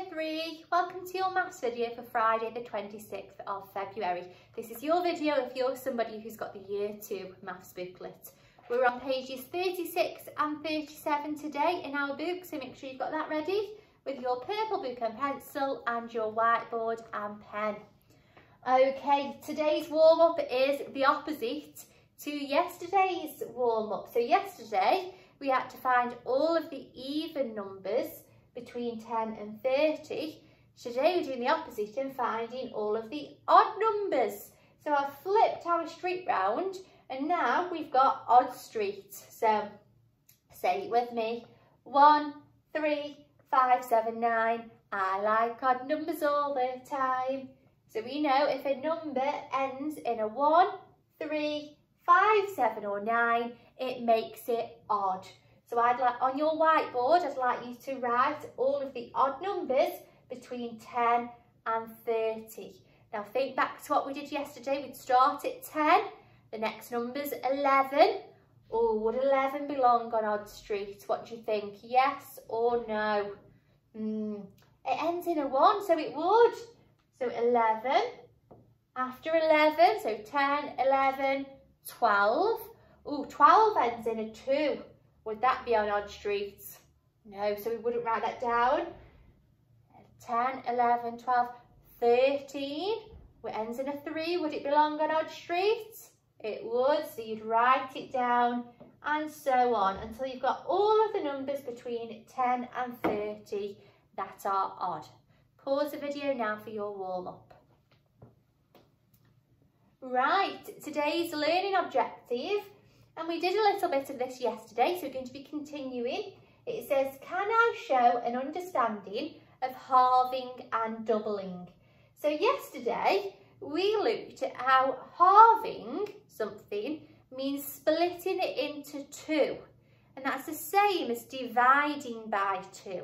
Year 3, welcome to your maths video for Friday the 26th of February. This is your video if you're somebody who's got the Year 2 maths booklet. We're on pages 36 and 37 today in our book, so make sure you've got that ready with your purple book and pencil and your whiteboard and pen. Okay, today's warm-up is the opposite to yesterday's warm-up. So yesterday we had to find all of the even numbers between 10 and 30. Today we're doing the opposite and finding all of the odd numbers. So I've flipped our street round and now we've got odd street. So say it with me. 1, 3, 5, 7, 9. I like odd numbers all the time. So we know if a number ends in a 1, 3, 5, 7 or 9, it makes it odd. So I'd like, on your whiteboard, I'd like you to write all of the odd numbers between 10 and 30. Now think back to what we did yesterday. We'd start at 10, the next number's 11. Oh, would 11 belong on odd street? What do you think? Yes or no? It ends in a 1, so it would. So 11, after 11, so 10, 11, 12. Oh, 12 ends in a 2. Would that be on odd streets? No, so we wouldn't write that down. 10, 11, 12, 13. It ends in a 3. Would it belong on odd streets? It would, so you'd write it down and so on until you've got all of the numbers between 10 and 30 that are odd. Pause the video now for your warm-up. Right, today's learning objective, and we did a little bit of this yesterday, so we're going to be continuing. It says, can I show an understanding of halving and doubling? So yesterday, we looked at how halving something means splitting it into 2. And that's the same as dividing by 2.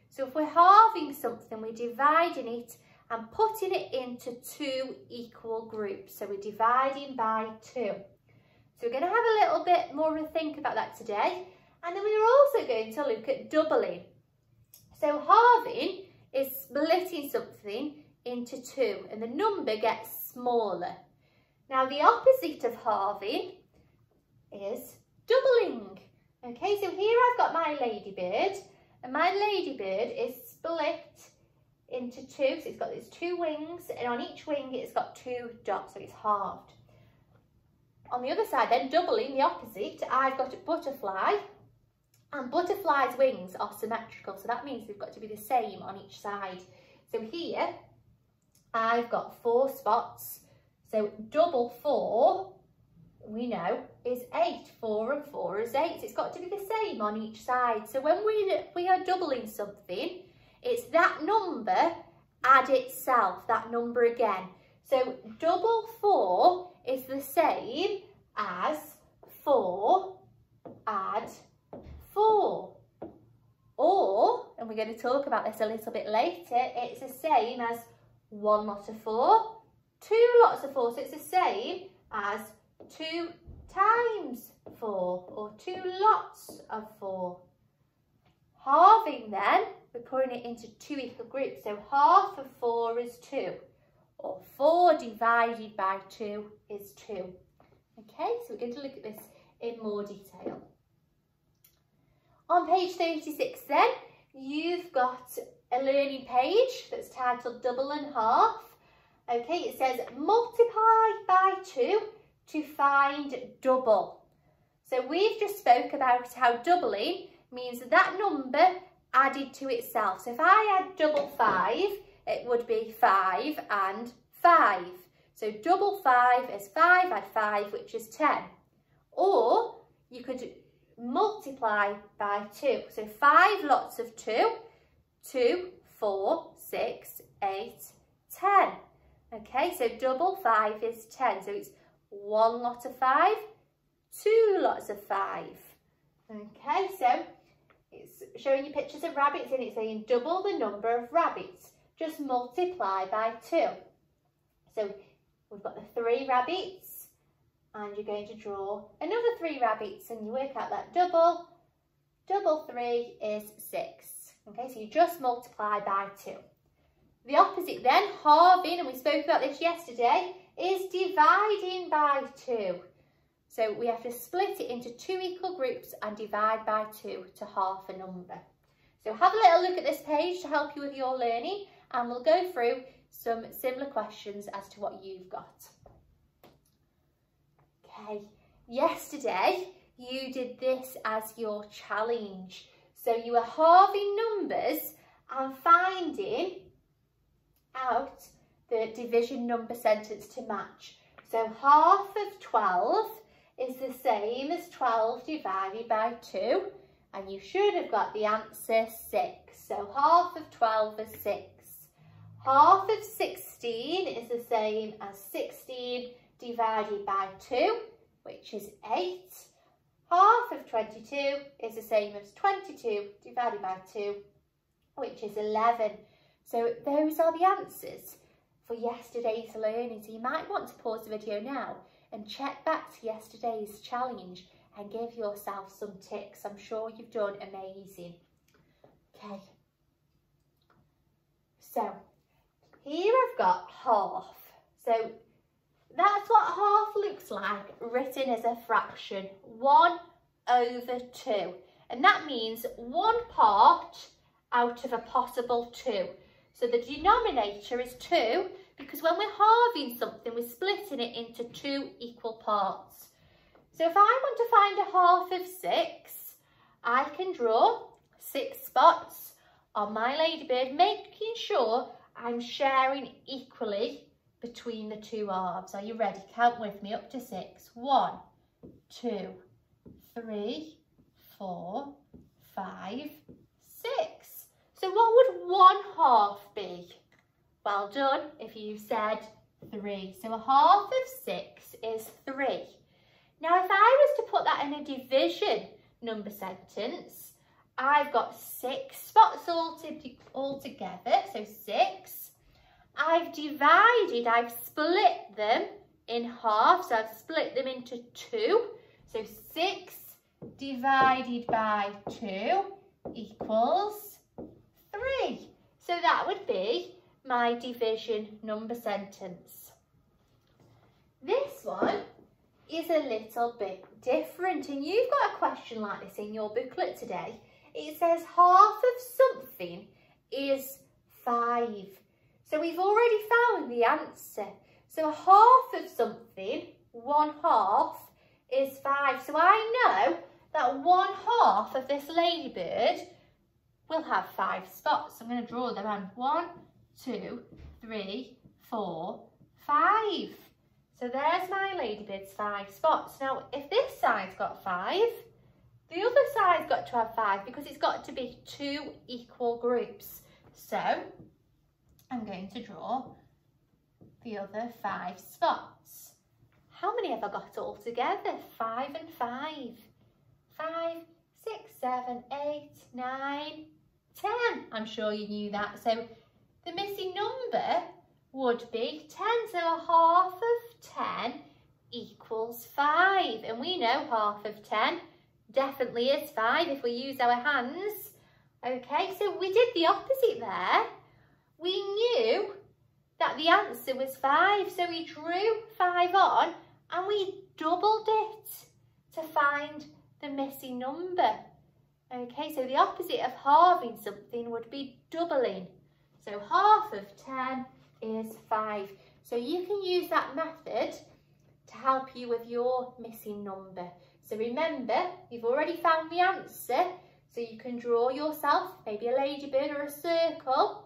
So if we're halving something, we're dividing it and putting it into 2 equal groups. So we're dividing by 2. So we're going to have a little bit more of a think about that today. And then we're also going to look at doubling. So halving is splitting something into 2 and the number gets smaller. Now the opposite of halving is doubling. Okay, so here I've got my ladybird and my ladybird is split into 2. So it's got these 2 wings and on each wing it's got 2 dots, so it's halved. On the other side then, doubling, the opposite, I've got a butterfly and butterflies' wings are symmetrical, so that means they've got to be the same on each side. So here I've got 4 spots, so double 4 we know is 8. 4 and 4 is 8. It's got to be the same on each side. So when we are doubling something, it's that number add itself, that number again. So double 4 is the same as 4 add 4. Or, and we're going to talk about this a little bit later, it's the same as 1 lot of 4, 2 lots of 4. So it's the same as 2 times 4 or 2 lots of 4. Halving then, we're putting it into 2 equal groups. So half of 4 is 2. Or 4 divided by 2 is 2. Okay, so we're going to look at this in more detail. On page 36 then, you've got a learning page that's titled Double and Half. Okay, it says multiply by 2 to find double. So we've just spoke about how doubling means that number added to itself. So if I add double 5, it would be 5 and 5. So double 5 is 5 add 5, which is 10. Or you could multiply by 2. So 5 lots of 2, 2, 4, 6, 8, 10. Okay, so double 5 is 10. So it's 1 lot of 5, 2 lots of 5. Okay, so it's showing you pictures of rabbits and it's saying double the number of rabbits. Just multiply by 2. So we've got the 3 rabbits and you're going to draw another 3 rabbits and you work out that double 3 is 6. Okay, so you just multiply by 2. The opposite then, halving, and we spoke about this yesterday, is dividing by 2. So we have to split it into 2 equal groups and divide by 2 to half a number. So have a little look at this page to help you with your learning, and we'll go through some similar questions as to what you've got. Okay, yesterday you did this as your challenge. So you were halving numbers and finding out the division number sentence to match. So half of 12 is the same as 12 divided by 2, and you should have got the answer 6. So half of 12 is 6. Half of 16 is the same as 16 divided by 2, which is 8. Half of 22 is the same as 22 divided by 2, which is 11. So those are the answers for yesterday's learning. So you might want to pause the video now and check back to yesterday's challenge and give yourself some ticks. I'm sure you've done amazing. Okay. So here I've got half. So that's what half looks like written as a fraction, 1 over 2. And that means 1 part out of a possible 2. So the denominator is 2 because when we're halving something, we're splitting it into 2 equal parts. So if I want to find a half of 6, I can draw 6 spots on my ladybird, making sure I'm sharing equally between the 2 halves. Are you ready? Count with me up to 6. 1, 2, 3, 4, 5, 6. So what would 1 half be? Well done if you said 3. So a half of 6 is 3. Now if I was to put that in a division number sentence, I've got 6 spots all together, so 6. I've split them in half, so I've split them into 2. So 6 divided by 2 equals 3. So that would be my division number sentence. This one is a little bit different, and you've got a question like this in your booklet today. It says half of something is 5. So we've already found the answer. So a half of something, 1 half, is 5. So I know that 1 half of this ladybird will have 5 spots. I'm going to draw them on 1, 2, 3, 4, 5. So there's my ladybird's 5 spots. Now, if this side's got 5, the other side's got to have 5 because it's got to be 2 equal groups. So I'm going to draw the other 5 spots. How many have I got all together? 5 and 5. 5, 6, 7, 8, 9, 10. I'm sure you knew that. So the missing number would be 10. So a half of 10 equals 5. And we know half of 10 definitely is 5 if we use our hands. Okay, so we did the opposite there. We knew that the answer was 5, so we drew 5 on and we doubled it to find the missing number. Okay, so the opposite of halving something would be doubling. So half of 10 is 5. So you can use that method to help you with your missing number. So remember, you've already found the answer, so you can draw yourself maybe a ladybird or a circle.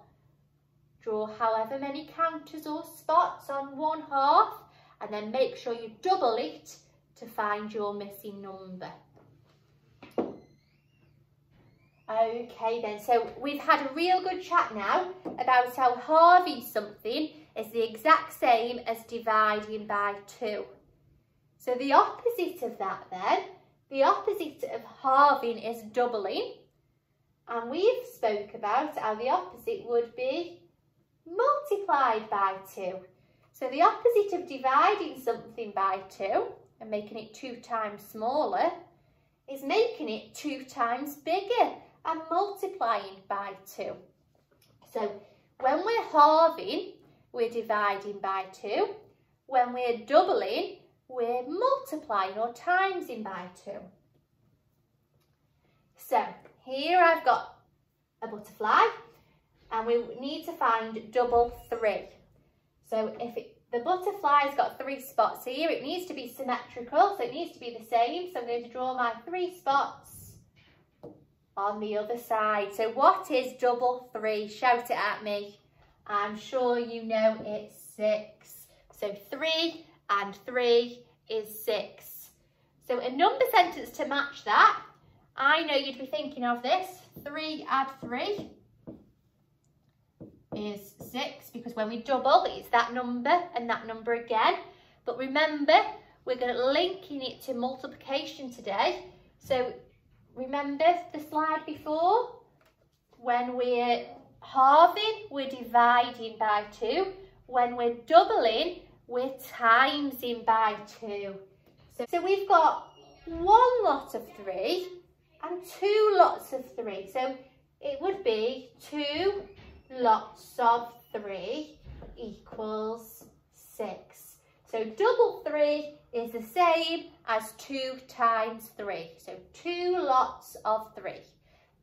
Draw however many counters or spots on 1 half, and then make sure you double it to find your missing number. Okay then, so we've had a real good chat now about how halving something is the exact same as dividing by 2. So the opposite of that then, the opposite of halving is doubling. And we've spoke about how the opposite would be multiplied by 2. So the opposite of dividing something by 2 and making it 2 times smaller is making it 2 times bigger. and multiplying by 2. So when we're halving, we're dividing by 2. When we're doubling, we're multiplying or timesing by 2. So here I've got a butterfly and we need to find double 3. So if the butterfly's got 3 spots here, it needs to be symmetrical, so it needs to be the same. So I'm going to draw my 3 spots on the other side. So what is double 3? Shout it at me. I'm sure you know it's 6. So 3 and 3 is 6. So a number sentence to match that, I know you'd be thinking of this. 3 add 3 is 6, because when we double, it's that number and that number again. But remember, we're going to linking it to multiplication today. So remember the slide before? When we're halving, we're dividing by 2. When we're doubling, we're timesing by 2. So we've got 1 lot of 3 and 2 lots of 3. So it would be 2 lots of 3 equals 6. So double 3 is the same as 2 times 3. So 2 lots of 3.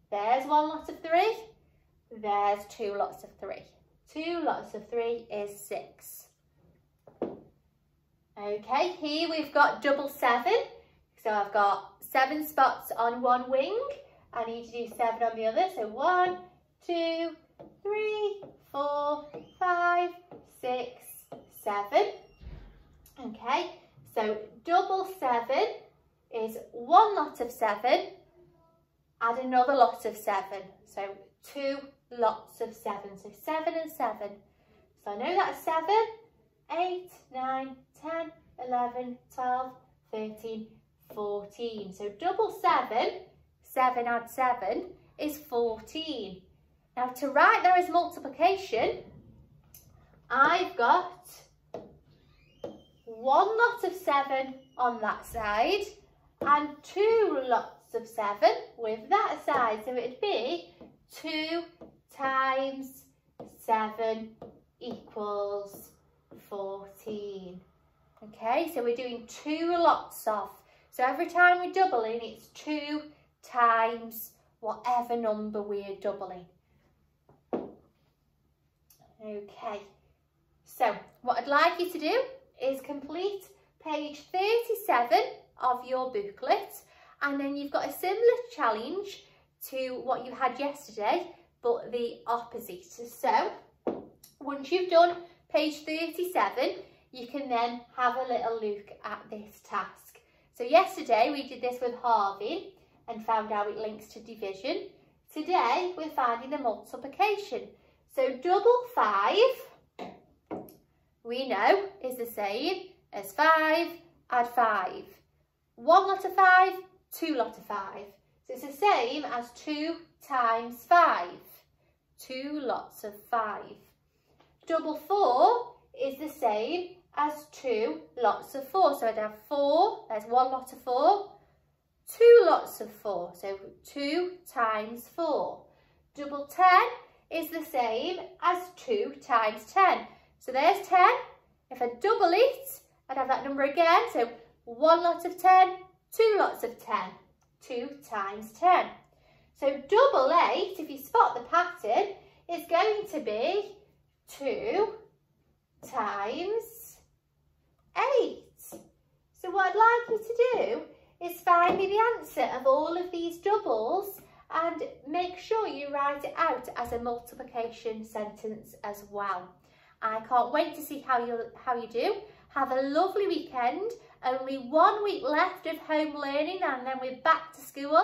There's 1 lot of 3. There's 2 lots of 3. 2 lots of 3 is 6. Okay, here we've got double 7. So I've got 7 spots on one wing. I need to do 7 on the other. So 1, 2, 3, 4, 5, 6, 7. Okay, so double 7 is 1 lot of 7, add another lot of 7. So 2 lots of 7. So 7 and 7. So I know that's 7, 8, 9, 10, 11, 12, 13, 14. So double 7, 7 add 7 is 14. Now to write there as multiplication, I've got 1 lot of 7 on that side and 2 lots of 7 with that side. So it'd be 2 times 7 equals 14. Okay, so we're doing 2 lots of. So every time we're doubling, it's 2 times whatever number we're doubling. Okay, so what I'd like you to do is complete page 37 of your booklet, and then you've got a similar challenge to what you had yesterday, but the opposite. So once you've done page 37, you can then have a little look at this task. So yesterday we did this with halving and found out it links to division. Today we're finding the multiplication. So double 5, we know, is the same as 5 add 5. 1 lot of 5, 2 lot of 5. So it's the same as 2 times 5. 2 lots of 5. Double 4 is the same as 2 lots of 4. So I'd have 4, there's 1 lot of 4. 2 lots of 4, so 2 times 4. Double 10 is the same as 2 times 10. So there's 10. If I double it, I'd have that number again. So 1 lot of 10, 2 lots of 10. 2 times 10. So double 8, if you spot the pattern, is going to be 2 times 8. So what I'd like you to do is find me the answer of all of these doubles and make sure you write it out as a multiplication sentence as well. I can't wait to see how you do. Have a lovely weekend. Only 1 week left of home learning and then we're back to school.